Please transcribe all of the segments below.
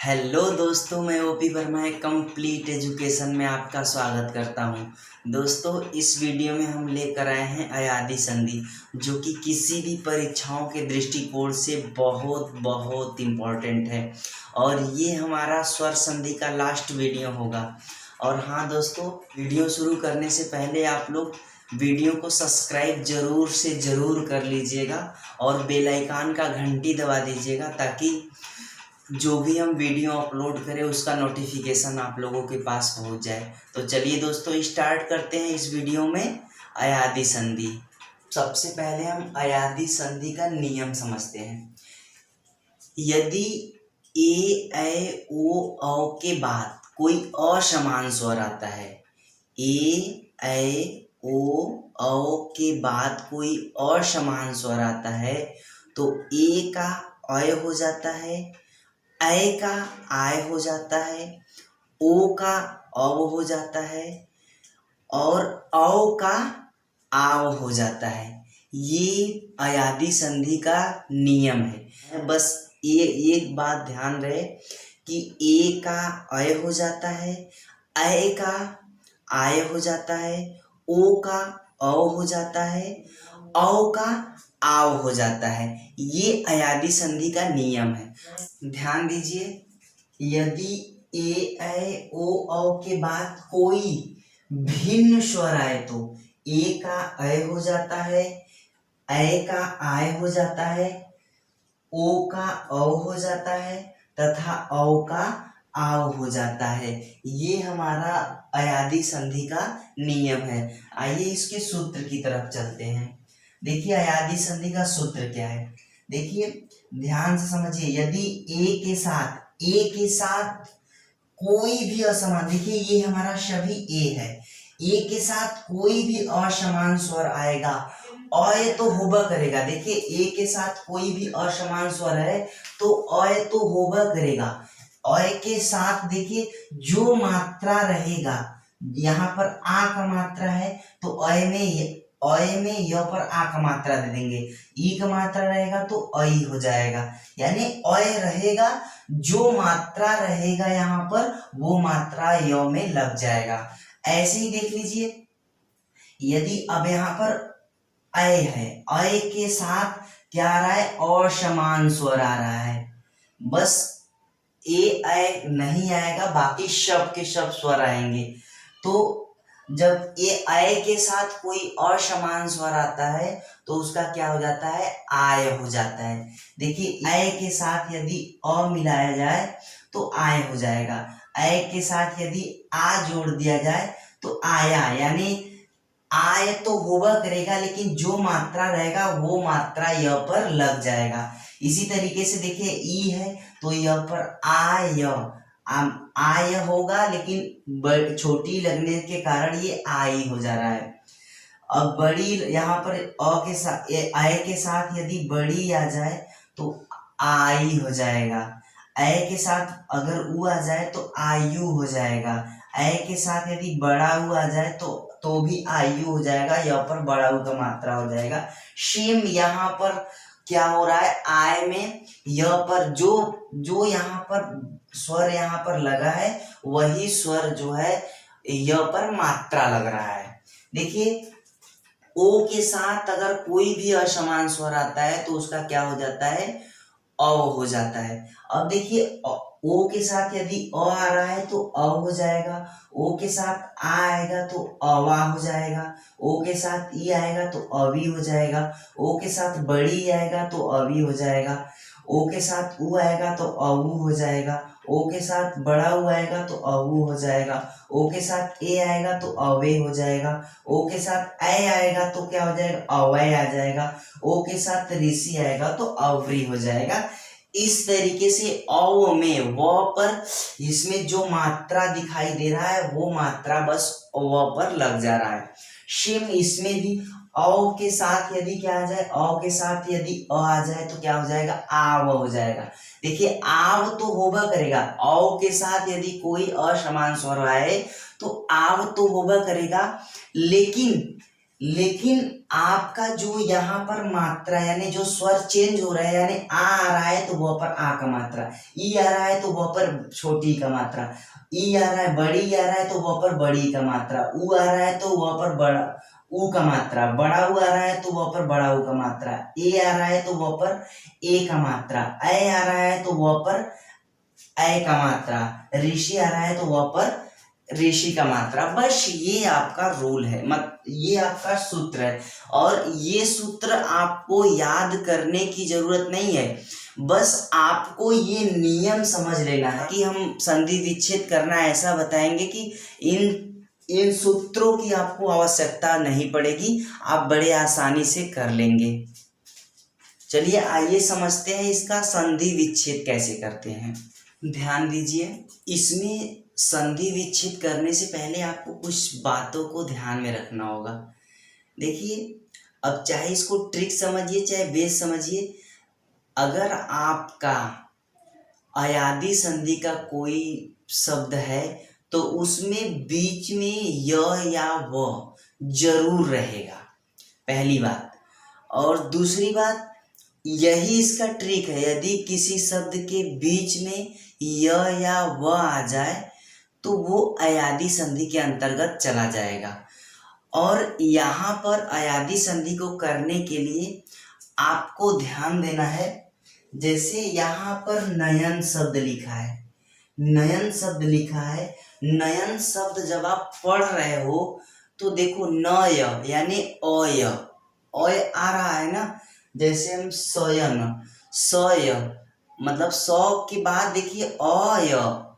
Hello दोस्तों, मैं OP Verma एक कंप्लीट एजुकेशन में आपका स्वागत करता हूं। दोस्तों, इस वीडियो में हम लेकर आए हैं अयादी संधि, जो कि किसी भी परीक्षाओं के दृष्टिकोण से बहुत बहुत इम्पोर्टेंट है। और ये हमारा स्वर संधि का लास्ट वीडियो होगा। और हाँ दोस्तों, वीडियो शुरू करने से पहले आप लोग वीडियो को सब्सक्राइब जरूर से ज़रूर कर लीजिएगा और बेल आइकन का घंटी दबा दीजिएगा, ताकि जो भी हम वीडियो अपलोड करें उसका नोटिफिकेशन आप लोगों के पास पहुंच जाए। तो चलिए दोस्तों, स्टार्ट करते हैं इस वीडियो में अयादी संधि। सबसे पहले हम अयादी संधि का नियम समझते हैं। यदि ए ऐ ओ औ के बाद कोई असमान स्वर आता है, ए ऐ ओ औ के बाद कोई असमान स्वर आता है, तो ए का अय हो जाता है, ऐ का आय हो जाता है, ओ का अव हो जाता है और औ का आव हो जाता है। ये अयादी संधि का नियम है। बस ये एक बात ध्यान रहे कि ए का अय हो जाता है, ऐ का आय हो जाता है, ओ का अव हो जाता है, औ का आव हो जाता है। ये अयादी संधि का नियम है। ध्यान दीजिए, यदि ए ऐ ओ औ के बाद कोई भिन्न स्वर आए तो ए का अय हो जाता है, ऐ का आय हो जाता है, ओ का औ हो जाता है तथा औ का आव हो जाता है। ये हमारा अयादी संधि का नियम है। आइए इसके सूत्र की तरफ चलते हैं। देखिए अयादी संधि का सूत्र क्या है। देखिए ध्यान से समझिए, यदि ए के साथ कोई भी असमान, देखिए ये हमारा सभी ए है, ए के साथ कोई भी असमान स्वर आएगा, अय तो होबा करेगा। देखिए ए के साथ कोई भी असमान स्वर है तो अय तो होबा करेगा। अय के साथ देखिए जो मात्रा रहेगा, यहाँ पर आ का मात्रा है तो अय में य पर आ का मात्रा दे देंगे, ई का मात्रा रहेगा तो अई हो जाएगा। यानी अय रहेगा, जो मात्रा रहेगा यहाँ पर वो मात्रा य में लग जाएगा। ऐसे ही देख लीजिए, यदि अब यहाँ पर अय है, अय के साथ क्या आ रहा है, असमान स्वर आ रहा है। बस ए ऐ नहीं आएगा, बाकी सब के सब स्वर आएंगे। तो जब ए ऐ के साथ कोई असमान स्वर आता है तो उसका क्या हो जाता है, आय हो जाता है। देखिए ऐ के साथ यदि अ मिलाया जाए तो आय हो जाएगा, ऐ के साथ यदि आ जोड़ दिया जाए तो आया, यानी आय तो होगा करेगा लेकिन जो मात्रा रहेगा वो मात्रा य पर लग जाएगा। इसी तरीके से देखिए ई है तो य पर आय होगा, लेकिन छोटी लगने के कारण ये आई हो जा रहा है। अब बड़ी यहाँ पर आय के साथ यदि बड़ी आ जाए तो आई हो जाएगा, ऐ के साथ अगर उ आ जाए तो आयु हो जाएगा, ऐ के साथ यदि बड़ा उ आ जाए तो भी आयु हो जाएगा, यहाँ पर बड़ा उ का मात्रा हो जाएगा। सेम यहाँ पर क्या हो रहा है, आय में य पर जो यहाँ पर स्वर यहाँ पर लगा है वही स्वर जो है य पर मात्रा लग रहा है। देखिए ओ के साथ अगर कोई भी असमान स्वर आता है तो उसका क्या हो जाता है, अव हो जाता है। अब देखिए ओ के साथ यदि अ आ रहा है तो अ हो जाएगा, ओ के साथ आ आएगा तो अवा हो जाएगा, ओ के साथ ई आएगा तो अवी हो जाएगा, ओ के साथ बड़ी आएगा तो अवी हो जाएगा, ओ के साथ उ आएगा तो अवु हो जाएगा, ओ के साथ बड़ा उ आएगा तो अवु हो जाएगा, ओ के साथ ए आएगा तो अवे हो जाएगा, ओ के साथ ऐ आएगा तो क्या हो जाएगा, अवय आ जाएगा, ओ के साथ ऋषि आएगा तो अवरी हो जाएगा। इस तरीके से औ में व पर इसमें जो मात्रा दिखाई दे रहा है वो मात्रा बस व पर लग जा रहा है। सेम इसमें भी औ के साथ यदि क्या आ जाए, औ के साथ यदि अ आ जाए तो क्या हो जाएगा, आव हो जाएगा। देखिए आव तो होगा करेगा, औ के साथ यदि कोई असमान स्वर आए तो आव तो होगा करेगा, लेकिन आपका जो यहाँ पर मात्रा यानी जो स्वर चेंज हो रहा है, यानी आ रहा है तो वह पर आ का मात्रा, ई आ रहा है तो वह पर छोटी का मात्रा, ई आ रहा है बड़ी आ रहा है तो वह पर बड़ी का मात्रा, ऊ आ रहा है तो वह पर बड़ा ऊ का मात्रा, बड़ा ऊ आ रहा है तो वह पर बड़ा ऊ का मात्रा, ए आ रहा है तो वह पर ए का मात्रा, ऐ आ रहा है तो वह पर ऐ का मात्रा, ऋषि आ रहा है तो वह पर ऋषि का मात्रा। बस ये आपका रूल है, ये आपका सूत्र है, और ये सूत्र आपको याद करने की जरूरत नहीं है, बस आपको ये नियम समझ लेना है कि हम संधि विच्छेद करना ऐसा बताएंगे कि इन सूत्रों की आपको आवश्यकता नहीं पड़ेगी, आप बड़े आसानी से कर लेंगे। चलिए आइए समझते हैं इसका संधि विच्छेद कैसे करते हैं। ध्यान दीजिए, इसमें संधि विच्छेद करने से पहले आपको कुछ बातों को ध्यान में रखना होगा। देखिए, अब चाहे इसको ट्रिक समझिए चाहे बेस समझिए, अगर आपका अयादी संधि का कोई शब्द है तो उसमें बीच में य या व जरूर रहेगा, पहली बात। और दूसरी बात, यही इसका ट्रिक है, यदि किसी शब्द के बीच में य या व आ जाए तो वो अयादी संधि के अंतर्गत चला जाएगा। और यहाँ पर अयादी संधि को करने के लिए आपको ध्यान देना है, जैसे यहाँ पर नयन शब्द लिखा है, नयन शब्द लिखा है, नयन शब्द जब आप पढ़ रहे हो तो देखो नय यानी अय, अय आ रहा है ना, जैसे हम सयन, सय मतलब सौ के बाद देखिए अय,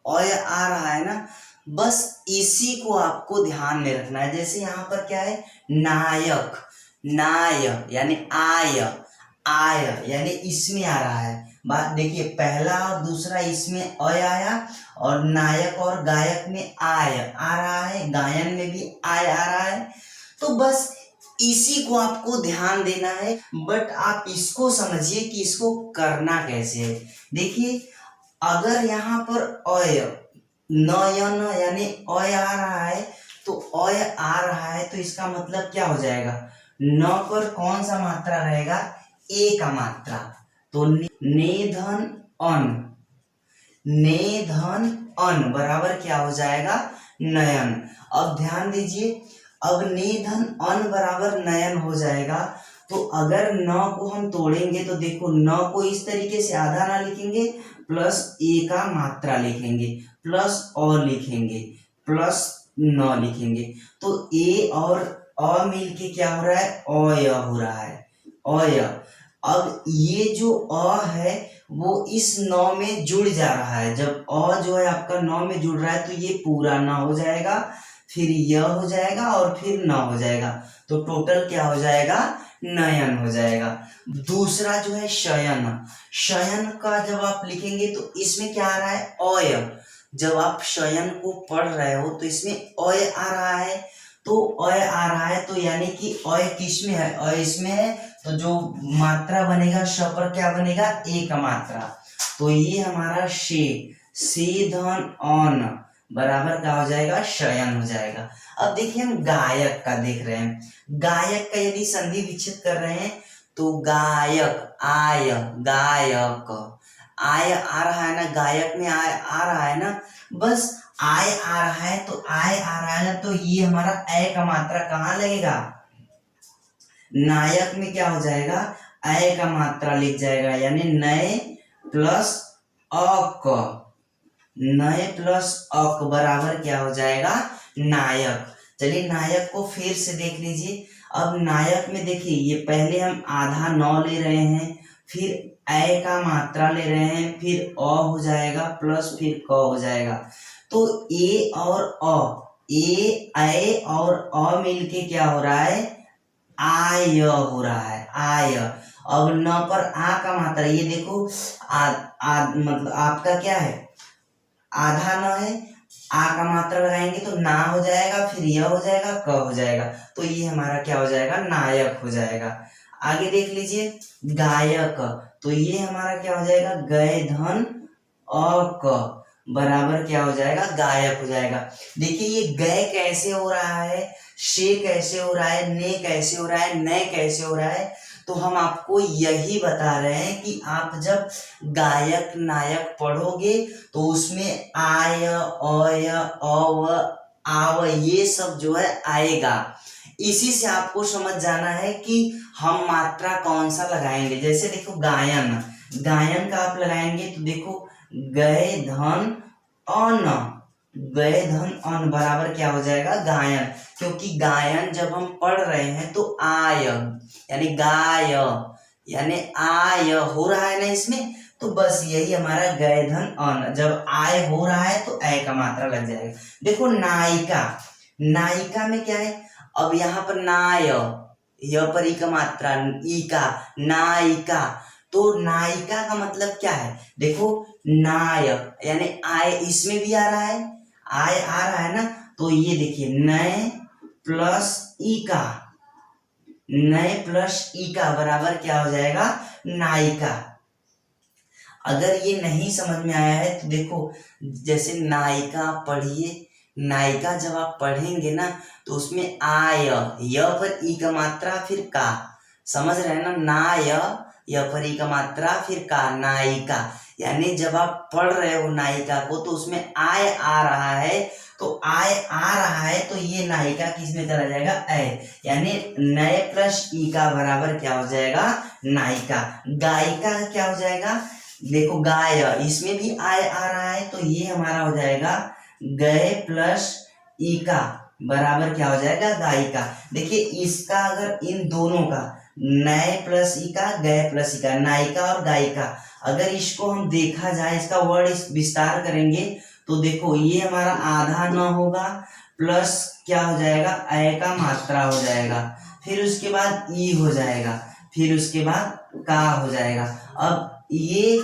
अय आ रहा है ना, बस इसी को आपको ध्यान में रखना है। जैसे यहाँ पर क्या है, नायक, नाय यानी आय, आय यानी इसमें आ रहा है। बात देखिए, पहला और दूसरा इसमें अय आया, और नायक और गायक में आय आ रहा है, गायन में भी आय आ रहा है। तो बस इसी को आपको ध्यान देना है, बट आप इसको समझिए कि इसको करना कैसे है। देखिए, अगर यहाँ पर अय नयन यानी अय आ रहा है तो अय आ रहा है तो इसका मतलब क्या हो जाएगा, न पर कौन सा मात्रा रहेगा, ए का मात्रा, तो नेधन अन, नेधन अन बराबर क्या हो जाएगा, नयन। अब ध्यान दीजिए, अब नेधन अन बराबर नयन हो जाएगा, तो अगर न को हम तोड़ेंगे तो देखो, न को इस तरीके से आधा ना लिखेंगे, प्लस ए का मात्रा लिखेंगे, प्लस और लिखेंगे, प्लस न लिखेंगे, तो ए और अ मिलके क्या हो रहा है, अय हो रहा है, अय। अब ये जो अ है वो इस नौ में जुड़ जा रहा है, जब अ जो है आपका नौ में जुड़ रहा है तो ये पूरा न हो जाएगा, फिर य हो जाएगा और फिर न हो जाएगा, तो टोटल क्या हो जाएगा, नयन हो जाएगा। दूसरा जो है शयन, शयन का जब आप लिखेंगे तो इसमें क्या आ रहा है, अय, जब आप शयन को पढ़ रहे हो तो इसमें अय आ रहा है, तो अय आ रहा है तो यानी कि अय किस में है, अय इसमें है, तो जो मात्रा बनेगा श पर क्या बनेगा, ए का मात्रा, तो ये हमारा से धन अन बराबर क्या हो जाएगा, शयन हो जाएगा। अब देखिए, हम गायक का देख रहे हैं, गायक का यदि संधि विच्छेद कर रहे हैं तो गायक, आय, गायक, आय आ रहा है ना, गायक में आय आ रहा है ना, बस आय आ रहा है तो आय आ रहा है तो ये हमारा ए का मात्रा कहाँ लगेगा, नायक में क्या हो जाएगा, ए का मात्रा लिख जाएगा, यानी नए प्लस अक, नए प्लस अक बराबर क्या हो जाएगा, नायक। चलिए नायक को फिर से देख लीजिए। अब नायक में देखिए, ये पहले हम आधा नौ ले रहे हैं, फिर ए का मात्रा ले रहे हैं, फिर अ हो जाएगा प्लस फिर क हो जाएगा, तो ए और अ, ए और अ मिलके क्या हो रहा है, आय हो रहा है, आय। अब न पर आ का मात्रा, ये देखो मतलब आपका क्या है, आधा न है, आ का मात्रा लगाएंगे तो ना हो जाएगा, फिर यह हो जाएगा, क हो जाएगा, तो ये हमारा क्या हो जाएगा, नायक हो जाएगा। आगे देख लीजिए, गायक, तो ये हमारा क्या हो जाएगा, गए धन अक, बराबर क्या हो जाएगा, गायक हो जाएगा। देखिए ये गए कैसे हो रहा है, शे कैसे हो रहा है, ने कैसे हो रहा है, नए कैसे हो रहा है। तो हम आपको यही बता रहे हैं कि आप जब गायक नायक पढ़ोगे तो उसमें आय अय अव आव ये सब जो है आएगा। इसी से आपको समझ जाना है कि हम मात्रा कौन सा लगाएंगे। जैसे देखो गायन, गायन का आप लगाएंगे तो देखो गए धन अन, गए धन अन बराबर क्या हो जाएगा, गायन। क्योंकि गायन जब हम पढ़ रहे हैं तो आय यानी गाय यानी आय हो रहा है ना इसमें, तो बस यही हमारा गए धन अन। जब आय हो रहा है तो ऐ का मात्रा लग जाएगा। देखो नायिका, नायिका में क्या है, अब यहाँ पर नाय य पर ई का मात्रा ई का, नायिका। तो नायिका का मतलब क्या है, देखो नाय यानी आय इसमें भी आ रहा है, आय आ रहा है ना, तो ये देखिए नए प्लस ई का, नए प्लस ई का बराबर क्या हो जाएगा, नायिका। अगर ये नहीं समझ में आया है तो देखो जैसे नायिका पढ़िए, नायिका जब आप पढ़ेंगे ना तो उसमें आय य पर ई का मात्रा फिर का, समझ रहे हैं ना, नाय य पर ई का मात्रा फिर का, नायिका। यानी जब आप पढ़ रहे हो नायिका को तो उसमें आय आ रहा है, तो आय आ रहा है तो ये नायिका किस में चला जाएगा, ऐ, यानी नए प्लस ई का बराबर क्या हो जाएगा, नायिका। गायिका का क्या हो जाएगा, देखो गाय इसमें भी आय आ रहा है तो ये हमारा हो जाएगा गए प्लस ई का बराबर क्या हो जाएगा, गायिका। देखिए इसका अगर इन दोनों का नए प्लस ई का गए प्लस ई का, नायिका और गायिका, अगर इसको हम देखा जाए, इसका वर्ड विस्तार करेंगे तो देखो ये हमारा आधा न होगा प्लस क्या हो जाएगा, ऐ का मात्रा हो जाएगा, फिर उसके बाद ई हो जाएगा, फिर उसके बाद का हो जाएगा। अब ये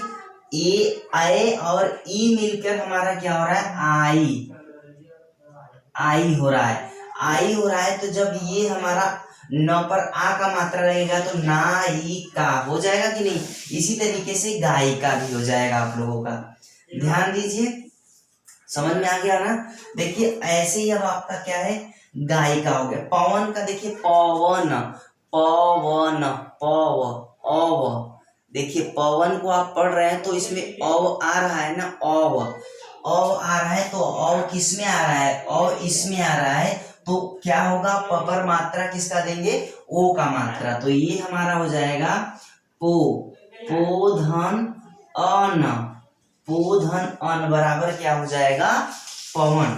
ए आए और ई मिलकर हमारा क्या हो रहा है, आई, आई हो रहा है, आई हो रहा है। तो जब ये हमारा न पर आ का मात्रा लगेगा तो नायिका हो जाएगा कि नहीं। इसी तरीके से गायिका भी हो जाएगा आप लोगों का, ध्यान दीजिए, समझ में आ गया ना। देखिए ऐसे ही अब आपका क्या है, गायिका हो गया। पवन का देखिए पवन, पवन पव अव, देखिए पवन को आप पढ़ रहे हैं तो इसमें अव आ रहा है ना, अव अव आ रहा है, तो अव किस में आ रहा है, अव इसमें आ रहा है, तो क्या होगा, प पर मात्रा किसका देंगे, ओ का मात्रा। तो ये हमारा हो जाएगा पो, पो धन अन, पो धन अन बराबर क्या हो जाएगा, पवन।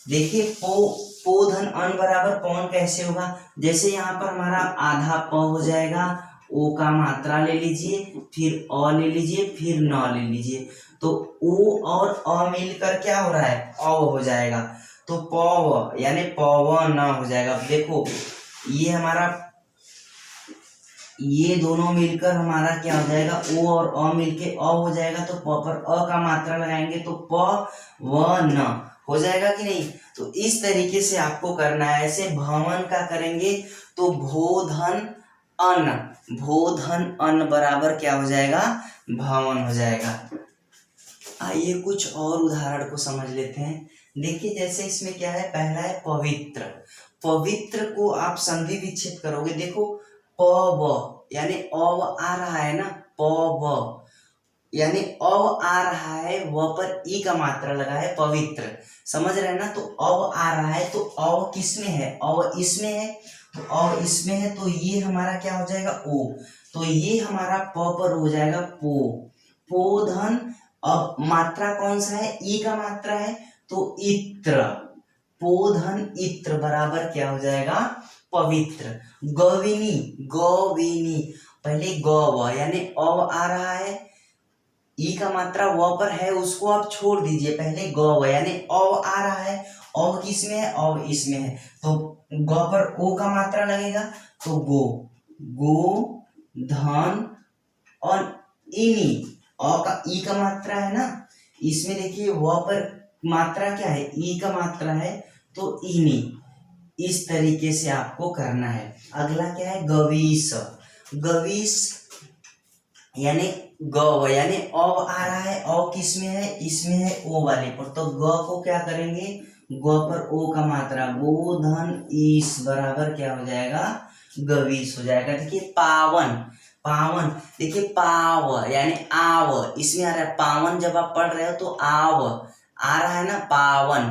देखिए पो धन अन बराबर पवन कैसे होगा, जैसे यहाँ पर हमारा आधा प हो जाएगा, ओ का मात्रा ले लीजिए, फिर अ ले लीजिए, फिर न ले लीजिए, तो ओ और अ मिलकर क्या हो रहा है, अव हो जाएगा, तो पव यानी पवन हो जाएगा। देखो ये हमारा, ये दोनों मिलकर हमारा क्या हो जाएगा, ओ और अ मिलके अ हो जाएगा, तो प पर अ का मात्रा लगाएंगे तो प व न हो जाएगा कि नहीं। तो इस तरीके से आपको करना है। ऐसे भवन का करेंगे तो भोधन अन, भोधन अन बराबर क्या हो जाएगा, भवन हो जाएगा। आइए कुछ और उदाहरण को समझ लेते हैं। देखिए जैसे इसमें क्या है, पहला है पवित्र, पवित्र को आप संधि विच्छेद करोगे, देखो प यानी अव आ रहा है ना, प यानी अव आ रहा है, व पर ई का मात्रा लगा है, पवित्र, समझ रहे हैं ना। तो अव आ रहा है तो अव किसमें है, अव इसमें है, तो अव इसमें है तो ये हमारा क्या हो जाएगा, ओ, तो ये हमारा प पर हो जाएगा पो, पो धन, अब मात्रा कौन सा है, ई का मात्रा है, तो इत्र, पो धन इत्र बराबर क्या हो जाएगा, पवित्र। गविनी, गविनी, पहले गव यानी अव आ रहा है, ई का मात्रा व पर है, उसको आप छोड़ दीजिए, पहले गव यानी अव आ रहा है, अव किसमें है, अव इसमें है, तो ग पर ओ का मात्रा लगेगा, तो गो, गो धन और इनी, अ का ई का मात्रा है ना, इसमें देखिए व पर मात्रा क्या है, ई का मात्रा है, तो इनी। इस तरीके से आपको करना है। अगला क्या है, गवीश, गवीश यानी ग यानी अ आ रहा है, अ किस में है, इसमें है ओ वाले पर, तो ग को क्या करेंगे, ग पर ओ का मात्रा, गोधन ईस बराबर क्या हो जाएगा, गवीस हो जाएगा। देखिए पावन, पावन देखिए पाव यानी आव, इसमें आ रहा है पावन, जब आप पढ़ रहे हो तो आव आ रहा है ना, पावन,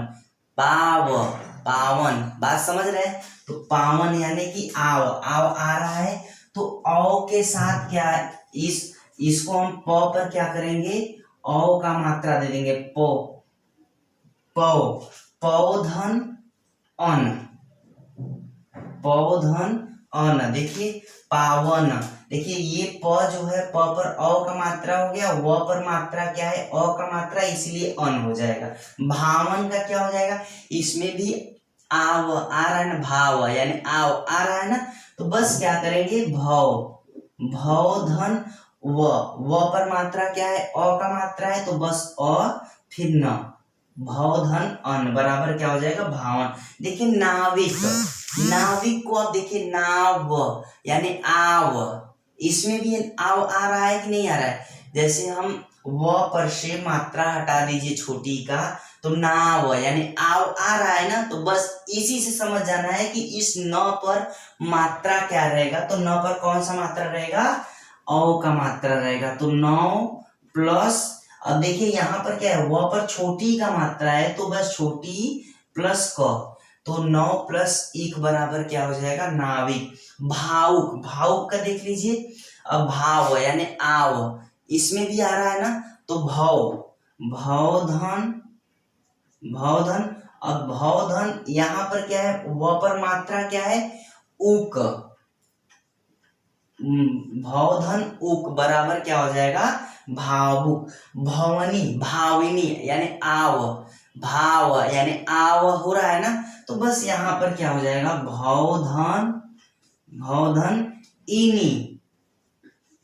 पाव, पावन, बात समझ रहे हैं। तो पावन यानी कि आव, आव आ रहा है, तो औ के साथ क्या है, इसको हम प पर क्या करेंगे, औ का मात्रा दे देंगे, प, पौधन अन, पौधन अन। देखिए पावन, देखिए ये प जो है, प पर अ का मात्रा हो गया, व पर मात्रा क्या है, अ का मात्रा, इसलिए अन हो जाएगा। भावन का क्या हो जाएगा, इसमें भी आव आ रहा है ना, भाव यानी आव आ रहा है ना, तो बस क्या करेंगे, भव, भव धन व पर मात्रा क्या है, अ का मात्रा है, तो बस अ फिर न, भव धन अन बराबर क्या हो जाएगा, भावन। देखिए नाविक, नाविक को आप देखिए नाव यानी आव, इसमें भी आव आ रहा है कि नहीं आ रहा है, जैसे हम व पर से मात्रा हटा दीजिए छोटी का, तो नाव यानी आव आ रहा है ना, तो बस इसी से समझ जाना है कि इस न पर मात्रा क्या रहेगा, तो न पर कौन सा मात्रा रहेगा, औ का मात्रा रहेगा, तो 9 प्लस, अब देखिए यहाँ पर क्या है, वह पर छोटी का मात्रा है, तो बस छोटी प्लस क, तो 9 प्लस 1 बराबर क्या हो जाएगा, नाविक। भावुक, भावुक का देख लीजिए, अब भाव यानी आव, इसमें भी आ रहा है ना, तो भव, भवधन, भवधन, अब भवधन यहाँ पर क्या है, व पर मात्रा क्या है, उक, भवधन उक बराबर क्या हो जाएगा, भावुक। भवनी, भाविनी यानी आव, भाव यानी आव हो रहा है ना, तो बस यहाँ पर क्या हो जाएगा, भवधन, भवधन इनी,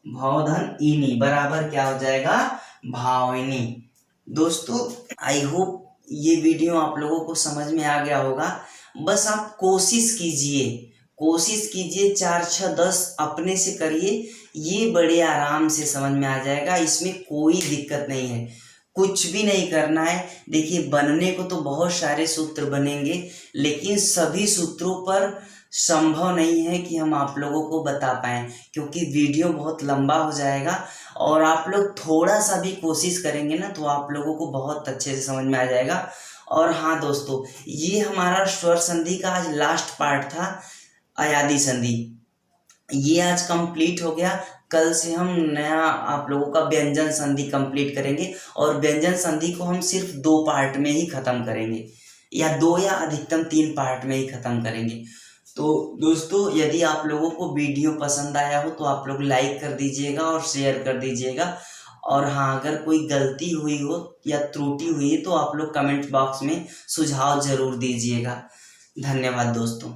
भवधन इनी बराबर क्या हो जाएगा, भाविनी। दोस्तों आई होप ये वीडियो आप लोगों को समझ में आ गया होगा। बस आप कोशिश कीजिए, कोशिश कीजिए, 4 6 10 अपने से करिए, ये बड़े आराम से समझ में आ जाएगा, इसमें कोई दिक्कत नहीं है, कुछ भी नहीं करना है। देखिए बनने को तो बहुत सारे सूत्र बनेंगे, लेकिन सभी सूत्रों पर संभव नहीं है कि हम आप लोगों को बता पाएँ, क्योंकि वीडियो बहुत लंबा हो जाएगा, और आप लोग थोड़ा सा भी कोशिश करेंगे ना, तो आप लोगों को बहुत अच्छे से समझ में आ जाएगा। और हाँ दोस्तों, ये हमारा स्वर संधि का आज लास्ट पार्ट था, अयादी संधि, ये आज कंप्लीट हो गया। कल से हम नया आप लोगों का व्यंजन संधि कंप्लीट करेंगे, और व्यंजन संधि को हम सिर्फ 2 पार्ट में ही खत्म करेंगे, या 2 या अधिकतम 3 पार्ट में ही खत्म करेंगे। तो दोस्तों यदि आप लोगों को वीडियो पसंद आया हो तो आप लोग लाइक कर दीजिएगा और शेयर कर दीजिएगा, और हाँ अगर कोई गलती हुई हो या त्रुटि हुई है तो आप लोग कमेंट बॉक्स में सुझाव जरूर दीजिएगा। धन्यवाद दोस्तों।